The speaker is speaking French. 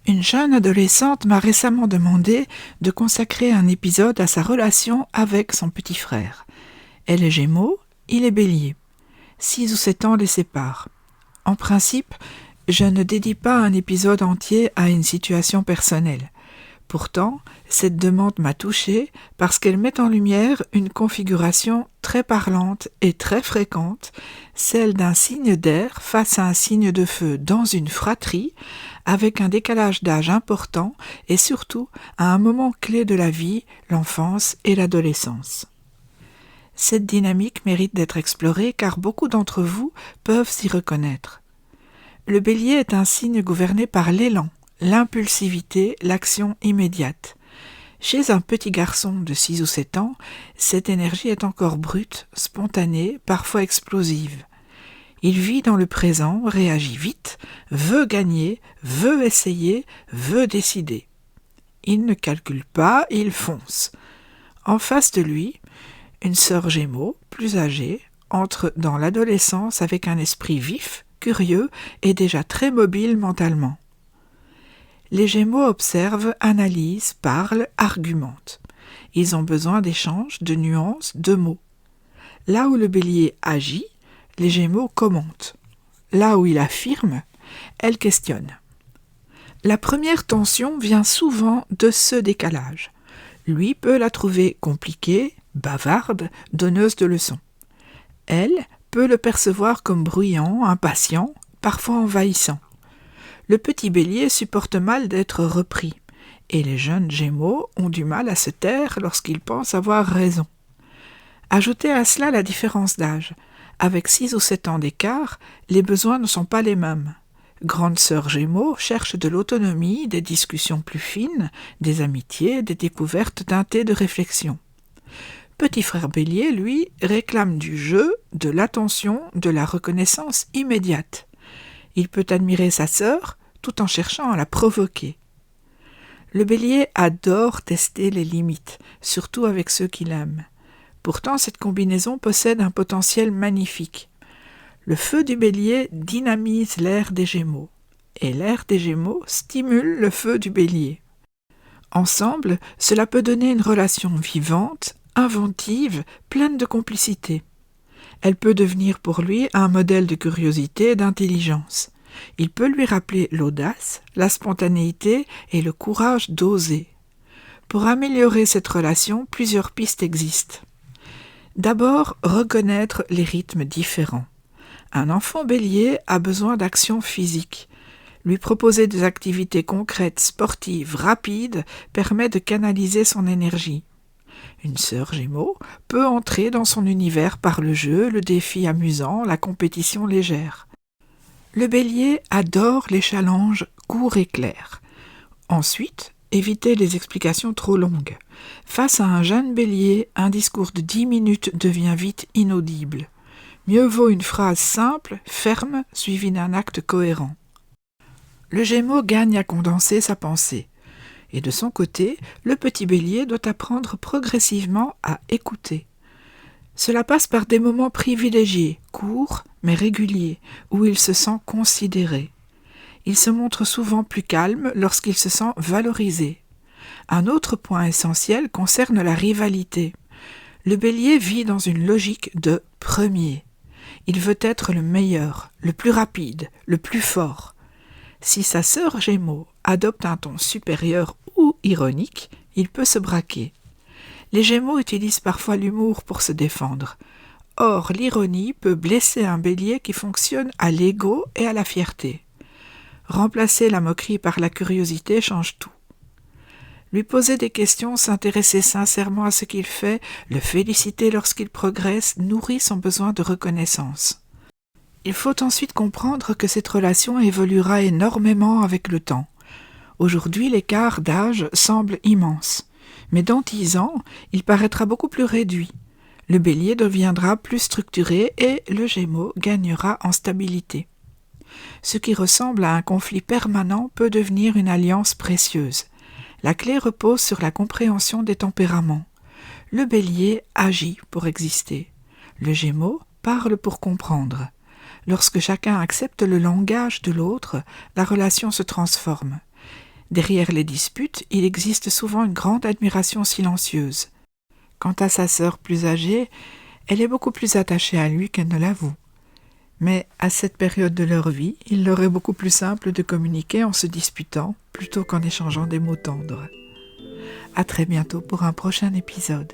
Une jeune adolescente m'a récemment demandé de consacrer un épisode à sa relation avec son petit frère. Elle est Gémeaux, il est Bélier. 6 ou 7 ans les séparent. En principe, je ne dédie pas un épisode entier à une situation personnelle. Pourtant, cette demande m'a touchée parce qu'elle met en lumière une configuration très parlante et très fréquente, celle d'un signe d'air face à un signe de feu dans une fratrie, avec un décalage d'âge important et surtout à un moment clé de la vie, l'enfance et l'adolescence. Cette dynamique mérite d'être explorée car beaucoup d'entre vous peuvent s'y reconnaître. Le Bélier est un signe gouverné par l'élan, l'impulsivité, l'action immédiate. Chez un petit garçon de 6 ou 7 ans, cette énergie est encore brute, spontanée, parfois explosive. Il vit dans le présent, réagit vite, veut gagner, veut essayer, veut décider. Il ne calcule pas, il fonce. En face de lui, une sœur Gémeaux, plus âgée, entre dans l'adolescence avec un esprit vif, curieux et déjà très mobile mentalement. Les Gémeaux observent, analysent, parlent, argumentent. Ils ont besoin d'échanges, de nuances, de mots. Là où le Bélier agit, les Gémeaux commentent. Là où il affirme, elle questionne. La première tension vient souvent de ce décalage. Lui peut la trouver compliquée, bavarde, donneuse de leçons. Elle peut le percevoir comme bruyant, impatient, parfois envahissant. Le petit Bélier supporte mal d'être repris, et les jeunes Gémeaux ont du mal à se taire lorsqu'ils pensent avoir raison. Ajoutez à cela la différence d'âge. Avec 6 ou 7 ans d'écart, les besoins ne sont pas les mêmes. Grande sœur Gémeaux cherche de l'autonomie, des discussions plus fines, des amitiés, des découvertes teintées de réflexion. Petit frère Bélier, lui, réclame du jeu, de l'attention, de la reconnaissance immédiate. Il peut admirer sa sœur tout en cherchant à la provoquer. Le Bélier adore tester les limites, surtout avec ceux qu'il aime. Pourtant, cette combinaison possède un potentiel magnifique. Le feu du Bélier dynamise l'air des Gémeaux, et l'air des Gémeaux stimule le feu du Bélier. Ensemble, cela peut donner une relation vivante, inventive, pleine de complicité. Elle peut devenir pour lui un modèle de curiosité et d'intelligence. Il peut lui rappeler l'audace, la spontanéité et le courage d'oser. Pour améliorer cette relation, plusieurs pistes existent. D'abord, reconnaître les rythmes différents. Un enfant Bélier a besoin d'action physique. Lui proposer des activités concrètes, sportives, rapides, permet de canaliser son énergie. Une sœur Gémeaux peut entrer dans son univers par le jeu, le défi amusant, la compétition légère. Le Bélier adore les challenges courts et clairs. Ensuite, évitez les explications trop longues. Face à un jeune Bélier, un discours de 10 minutes devient vite inaudible. Mieux vaut une phrase simple, ferme, suivie d'un acte cohérent. Le Gémeaux gagne à condenser sa pensée. Et de son côté, le petit Bélier doit apprendre progressivement à écouter. Cela passe par des moments privilégiés, courts mais réguliers, où il se sent considéré. Il se montre souvent plus calme lorsqu'il se sent valorisé. Un autre point essentiel concerne la rivalité. Le Bélier vit dans une logique de premier. Il veut être le meilleur, le plus rapide, le plus fort. Si sa sœur Gémeaux adopte un ton supérieur ou ironique, il peut se braquer. Les Gémeaux utilisent parfois l'humour pour se défendre. Or, l'ironie peut blesser un Bélier qui fonctionne à l'ego et à la fierté. Remplacer la moquerie par la curiosité change tout. Lui poser des questions, s'intéresser sincèrement à ce qu'il fait, le féliciter lorsqu'il progresse, nourrit son besoin de reconnaissance. Il faut ensuite comprendre que cette relation évoluera énormément avec le temps. Aujourd'hui, l'écart d'âge semble immense, mais dans 10 ans, il paraîtra beaucoup plus réduit. Le Bélier deviendra plus structuré et le Gémeaux gagnera en stabilité. Ce qui ressemble à un conflit permanent peut devenir une alliance précieuse. La clé repose sur la compréhension des tempéraments. Le Bélier agit pour exister. Le Gémeaux parle pour comprendre. Lorsque chacun accepte le langage de l'autre, la relation se transforme. Derrière les disputes, il existe souvent une grande admiration silencieuse. Quant à sa sœur plus âgée, elle est beaucoup plus attachée à lui qu'elle ne l'avoue. Mais à cette période de leur vie, il leur est beaucoup plus simple de communiquer en se disputant plutôt qu'en échangeant des mots tendres. À très bientôt pour un prochain épisode.